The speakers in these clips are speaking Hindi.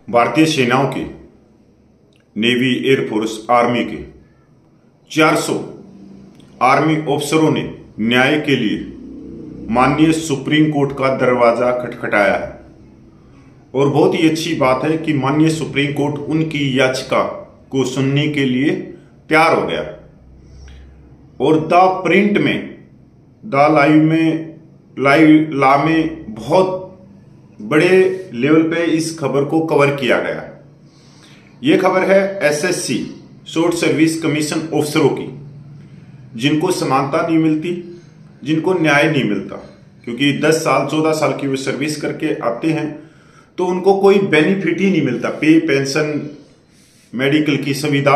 भारतीय सेनाओं के, नेवी, एयरफोर्स, आर्मी के 400 आर्मी अफसरों ने न्याय के लिए माननीय सुप्रीम कोर्ट का दरवाजा खटखटाया है। और बहुत ही अच्छी बात है कि माननीय सुप्रीम कोर्ट उनकी याचिका को सुनने के लिए तैयार हो गया। और द प्रिंट में, द लाइव लॉ में बहुत बड़े लेवल पे इस खबर को कवर किया गया। यह खबर है एसएससी शॉर्ट सर्विस कमीशन अफसरों की, जिनको समानता नहीं मिलती, जिनको न्याय नहीं मिलता, क्योंकि 10 साल 14 साल की वो सर्विस करके आते हैं तो उनको कोई बेनिफिट ही नहीं मिलता, पे, पेंशन, मेडिकल की सुविधा,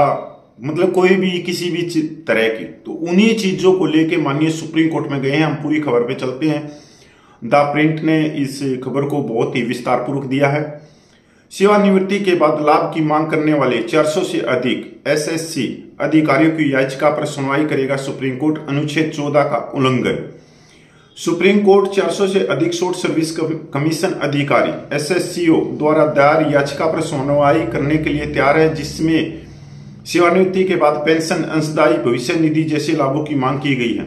मतलब कोई भी किसी भी तरह की। तो उन्हीं चीजों को लेके माननीय सुप्रीम कोर्ट में गए हैं। हम पूरी खबर पे चलते हैं। द प्रिंट ने इस खबर को बहुत ही विस्तार पूर्वक दिया है। सेवानिवृत्ति के बाद लाभ की मांग करने वाले 400 से अधिक एसएससी अधिकारियों की याचिका पर सुनवाई करेगा सुप्रीम कोर्ट। अनुच्छेद 14 का उल्लंघन। सुप्रीम कोर्ट 400 से अधिक शॉर्ट सर्विस कमीशन अधिकारी एसएससीओ द्वारा दायर याचिका पर सुनवाई करने के लिए तैयार है, जिसमें सेवानिवृत्ति के बाद पेंशन, अंशदायी भविष्य निधि जैसे लाभों की मांग की गई है।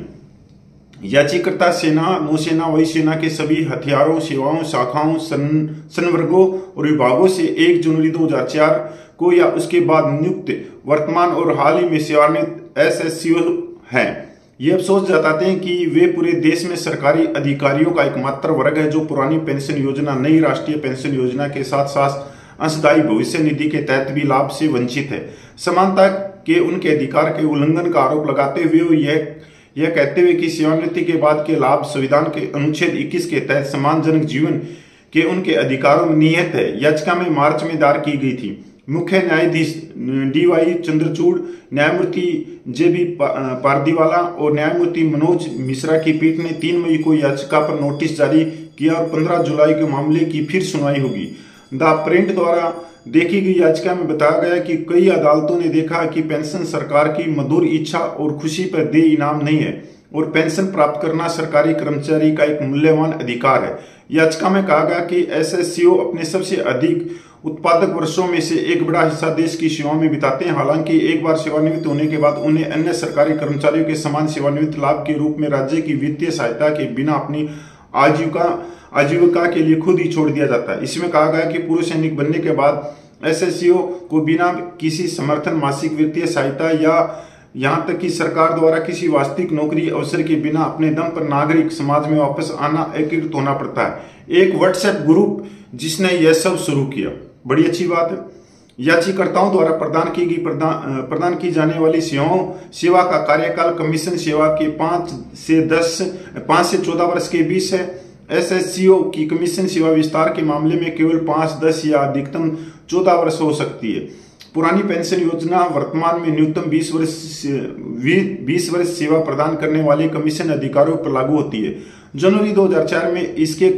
याचिकाकर्ता सेना, नौसेना, वायुसेना के सभी हथियारों, सेवाओं, शाखाओं, संवर्गों और विभागों से 1 जनवरी 2004 को या उसके बाद नियुक्त वर्तमान और हाल ही में सेवानिवृत्त एसएससीओ हैं। ये अफसोस जताते हैं कि वे पूरे देश में सरकारी अधिकारियों का एकमात्र वर्ग है जो पुरानी पेंशन योजना, नई राष्ट्रीय पेंशन योजना के साथ साथ अंशदायी भविष्य निधि के तहत भी लाभ से वंचित है। समानता के उनके अधिकार के उल्लंघन का आरोप लगाते हुए यह कहते हुए कि सेवानिवृत्ति के बाद के लाभ संविधान के अनुच्छेद 21 के तहत सम्मानजनक जीवन के उनके अधिकारों में निहित है। याचिका में मार्च में दायर की गई थी। मुख्य न्यायाधीश DY चंद्रचूड़, न्यायमूर्ति JB पारदीवाला और न्यायमूर्ति मनोज मिश्रा की पीठ ने 3 मई को याचिका पर नोटिस जारी किया और 15 जुलाई को मामले की फिर सुनवाई होगी। द प्रिंट द्वारा देखी गई याचिका में बताया गया कि कई अदालतों ने देखा कि पेंशन सरकार की मधुर इच्छा और खुशी पर देय इनाम नहीं है और पेंशन प्राप्त करना सरकारी कर्मचारी का एक मूल्यवान अधिकार है। याचिका में कहा गया कि एसएससीओ अपने सबसे अधिक उत्पादक वर्षों में से एक बड़ा हिस्सा देश की सेवाओं में बिताते हैं। हालांकि एक बार सेवानिवृत्त होने के बाद उन्हें अन्य सरकारी कर्मचारियों के समान सेवानिवृत्त लाभ के रूप में राज्य की वित्तीय सहायता के बिना अपनी आजीविका के लिए खुद ही छोड़ दिया जाता है। इसमें कहा गया कि पूर्व सैनिक बनने के बाद एसएससीओ को बिना किसी समर्थन, मासिक वित्तीय सहायता या यहां तक कि सरकार द्वारा किसी वास्तविक नौकरी अवसर के बिना अपने दम पर नागरिक समाज में वापस आना, एकीकृत होना पड़ता है। एक व्हाट्सएप ग्रुप जिसने यह सब शुरू किया, बड़ी अच्छी बात है। याचिकाकर्ताओं द्वारा प्रदान की जाने वाली सेवा का कार्यकाल कमीशन सेवा के 5 से 14 वर्ष के बीच है। एसएससीओ की कमीशन सेवा विस्तार के मामले में केवल 5, 10 या अधिकतम 14 वर्ष हो सकती है। पुरानी पेंशन योजना वर्तमान में न्यूनतम 20 वर्ष सेवा प्रदान करने वाले कमीशन अधिकारियों पर लागू होती है। जनवरी 2004 में इसके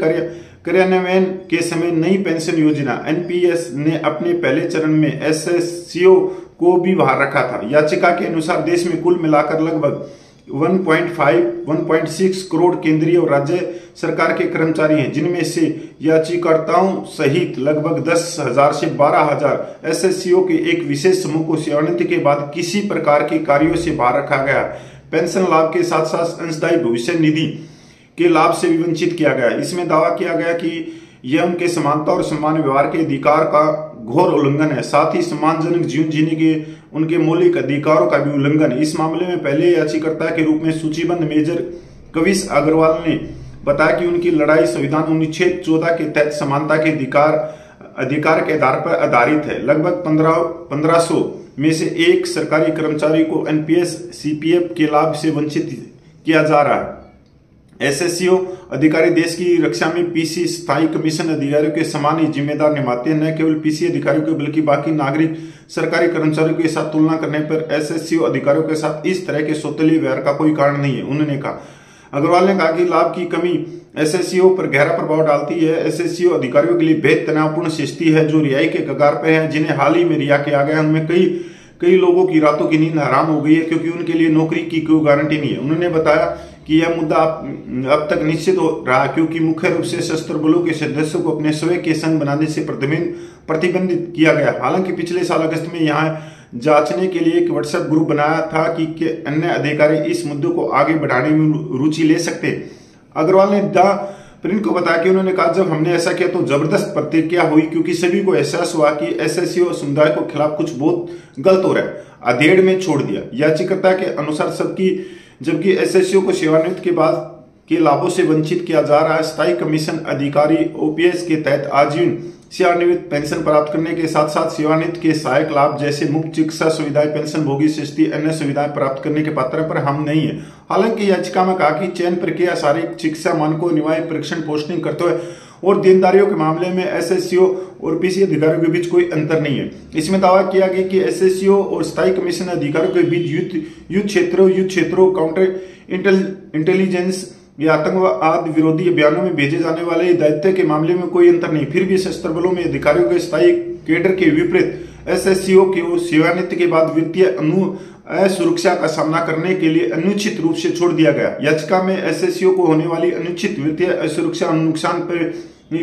कार्यान्वयन के समय नई पेंशन योजना NPS ने अपने पहले चरण में एसएससीओ को भी बाहर रखा था। याचिका के अनुसार देश में कुल मिलाकर लगभग 1.6 करोड़ केंद्रीय और राज्य सरकार के कर्मचारी हैं, जिनमें से याचिकाकर्ताओं सहित लगभग 10,000 से 12,000 एसएससीओ के एक विशेष समूह को सेवानिवृत्ति के बाद किसी प्रकार के कार्यों से बाहर रखा गया। पेंशन लाभ के साथ साथ अंशदायी भविष्य निधि के लाभ से भी वंचित किया गया। इसमें दावा किया गया कि यह उनके समानता और समान व्यवहार के अधिकार का घोर उल्लंघन है, साथ ही सम्मानजनक जीवन जीने के उनके मौलिक अधिकारों का भी उल्लंघन है। इस मामले में पहले याचिकाकर्ता के रूप में सूचीबद्ध मेजर कविश अग्रवाल ने बताया कि उनकी लड़ाई संविधान अनुच्छेद 14 के तहत समानता के अधिकार के आधार पर आधारित है। लगभग 1500 में से एक सरकारी कर्मचारी को NPS CPF के लाभ से वंचित किया जा रहा है। एसएससीओ अधिकारी देश की रक्षा में PC स्थायी कमीशन अधिकारियों के समान ही जिम्मेदार निभाते हैं। न केवल PC अधिकारियों के बल्कि बाकी नागरिक सरकारी कर्मचारियों के साथ तुलना करने पर एसएससीओ अधिकारियों के साथ इस तरह के सौतेले व्यवहार का कोई कारण नहीं है, उन्होंने कहा। अग्रवाल ने कहा कि लाभ की कमी एसएससीओ पर गहरा प्रभाव डालती है। एसएससीओ अधिकारियों के लिए बेहद तनावपूर्ण स्थिति है जो रिहाई के कगार पर है, जिन्हें हाल ही में रिहा किया गया। उनमें कई लोगों की रातों की नींद हराम हो गई है क्योंकि उनके लिए नौकरी की कोई गारंटी नहीं है। उन्होंने बताया कि यह मुद्दा अब तक निश्चित हो रहा, क्योंकि मुख्य रूप से सशस्त्र बलों के सदस्यों को अपने स्वयं के संघ बनाने से प्रतिबंधित किया गया। हालांकि पिछले साल अगस्त में यहाँ जांचने के लिए एक व्हाट्सएप ग्रुप बनाया था कि अन्य अधिकारी इस मुद्दे को आगे बढ़ाने में रुचि ले सकते। अग्रवाल ने द प्रिंट को बताया कि उन्होंने कहा, जब हमने ऐसा किया तो जबरदस्त प्रतिक्रिया हुई, क्योंकि सभी को एहसास हुआ कि एसएससीओ समुदाय को खिलाफ कुछ बहुत गलत हो रहा है। अधेड़ में छोड़ दिया। याचिकाकर्ता के अनुसार जबकि एसएससीओ को सेवानिवृत्ति के बाद के लाभों से वंचित किया जा रहा है। स्थायी कमीशन अधिकारी ओपीएस के तहत आजीवन सेवानिवृत्ति पेंशन प्राप्त करने के साथ साथ सेवानिवृत्ति के सहायक लाभ जैसे मुफ्त चिकित्सा सुविधाएं, पेंशन भोगी सस्ती अन्य सुविधाएं प्राप्त करने के पात्र पर हम नहीं है। हालांकि याचिका में कहा कि चयन प्रक्रिया, शारीरिक चिकित्सा मानकों, निवाय परीक्षण, पोस्टिंग करते हुए और देनदारियों के मामले में एसएससीओ और पीसी अधिकारियों के बीच कोई अंतर नहीं है। इसमें दावा किया गया कि एसएससीओ और स्थायी कमीशन अधिकारियों के बीच युद्ध क्षेत्रों, काउंटर इंटेलिजेंस या आतंकवाद विरोधी अभियानों में भेजे जाने वाले दायित्व के मामले में कोई अंतर नहीं। फिर भी सशस्त्र बलों में अधिकारियों के स्थायी कैडर के विपरीत एसएससीओ की सेवानिवृत्ति के बाद वित्तीय असुरक्षा का सामना करने के लिए अनुचित रूप से छोड़ दिया गया। याचिका में एसएससीओ को होने वाली अनुचित वित्तीय असुरक्षा नुकसान पर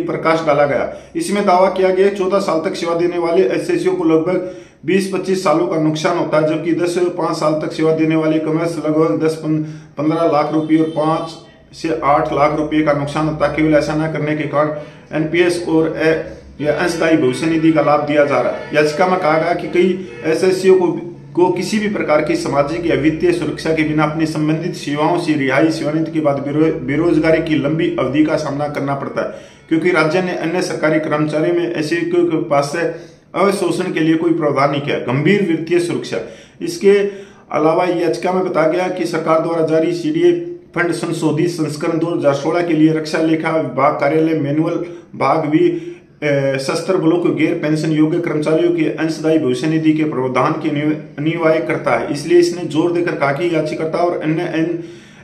प्रकाश डाला गया। इसमें दावा किया गया 14 साल तक सेवा देने वाले एसएससीओ को लगभग 20-25 सालों का नुकसान होता है, जबकि 10 से 5 साल तक सेवा देने वाले कमर्स लगभग 10-15 लाख रुपए और 5 से 8 लाख रुपए का नुकसान होता है। केवल ऐसा न करने के कारण एनपीएस और अंशदायी भविष्य निधि का लाभ दिया जा रहा है। याचिका में कहा गया कि कई एसएससीओ को किसी भी प्रकार की सामाजिक या वित्तीय सुरक्षा के बिना अपनी संबंधित सेवाओं से रिहाई, सेवानिवृत्ति के बाद बेरोजगारी की लंबी अवधि का सामना करना पड़ता है, क्योंकि राज्य ने अन्य सरकारी कर्मचारियों में ऐसे के पास से अवशोषण के लिए कोई प्रावधान नहीं किया। गंभीर वित्तीय सुरक्षा। इसके अलावा याचिका में बताया गया कि सरकार द्वारा जारी सीडीए फंड संशोधित संस्करण 2016 के लिए रक्षा लेखा विभाग कार्यालय मैनुअल भाग भी सशस्त्र बलों को गैर पेंशन योग्य कर्मचारियों के अंशदायी भविष्य निधि के प्रावधान के अनिवार्य करता है। इसलिए इसने जोर देकर कहा कि याचिकाकर्ता और अन्य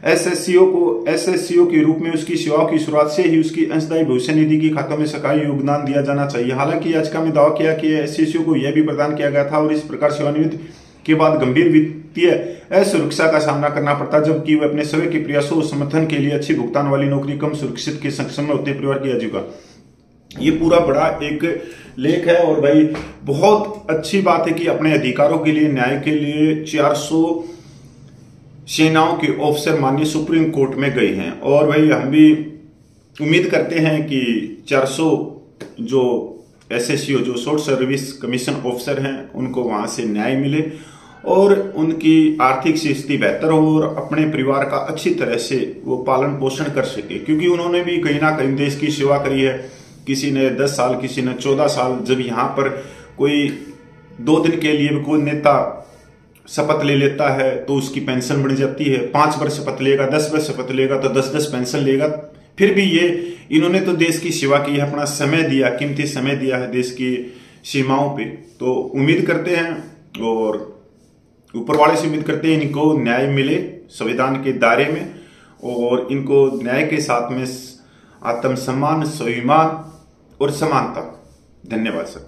एसएससीओ के रूप में उसकी सेवाओं की शुरुआत से ही उसकी अंशदायी भविष्य निधि के खातों में सरकारी योगदान दिया जाना चाहिए। हालांकि याचिका में दावा किया कि एसएससीओ को यह भी प्रदान किया गया था और इस प्रकार सेवानिवृत्ति के बाद गंभीर वित्तीय असुरक्षा का सामना करना पड़ता, जबकि वे अपने स्वयं के प्रयासों और समर्थन के लिए अच्छी भुगतान वाली नौकरी कम सुरक्षित के सक्षम में होते परिवार की आजीविका। ये पूरा बड़ा एक लेख है और भाई बहुत अच्छी बात है कि अपने अधिकारों के लिए, न्याय के लिए 400 सेनाओं के ऑफिसर माननीय सुप्रीम कोर्ट में गए हैं। और भाई हम भी उम्मीद करते हैं कि 400 जो एसएससीओ जो शॉर्ट सर्विस कमीशन ऑफिसर हैं उनको वहां से न्याय मिले और उनकी आर्थिक स्थिति बेहतर हो और अपने परिवार का अच्छी तरह से वो पालन पोषण कर सके, क्योंकि उन्होंने भी कहीं ना कहीं देश की सेवा करी है। किसी ने 10 साल, किसी ने 14 साल। जब यहाँ पर कोई 2 दिन के लिए कोई नेता शपथ ले लेता है तो उसकी पेंशन बढ़ जाती है। 5 वर्ष शपथ लेगा, 10 वर्ष शपथ लेगा तो 10-10 पेंशन लेगा। फिर भी इन्होंने तो देश की सेवा की है, अपना समय दिया, कीमती समय दिया है देश की सीमाओं पे। तो उम्मीद करते हैं और ऊपर वाले से उम्मीद करते हैं इनको न्याय मिले संविधान के दायरे में और इनको न्याय के साथ में आत्मसम्मान, स्वाभिमान और समानता। धन्यवाद सर।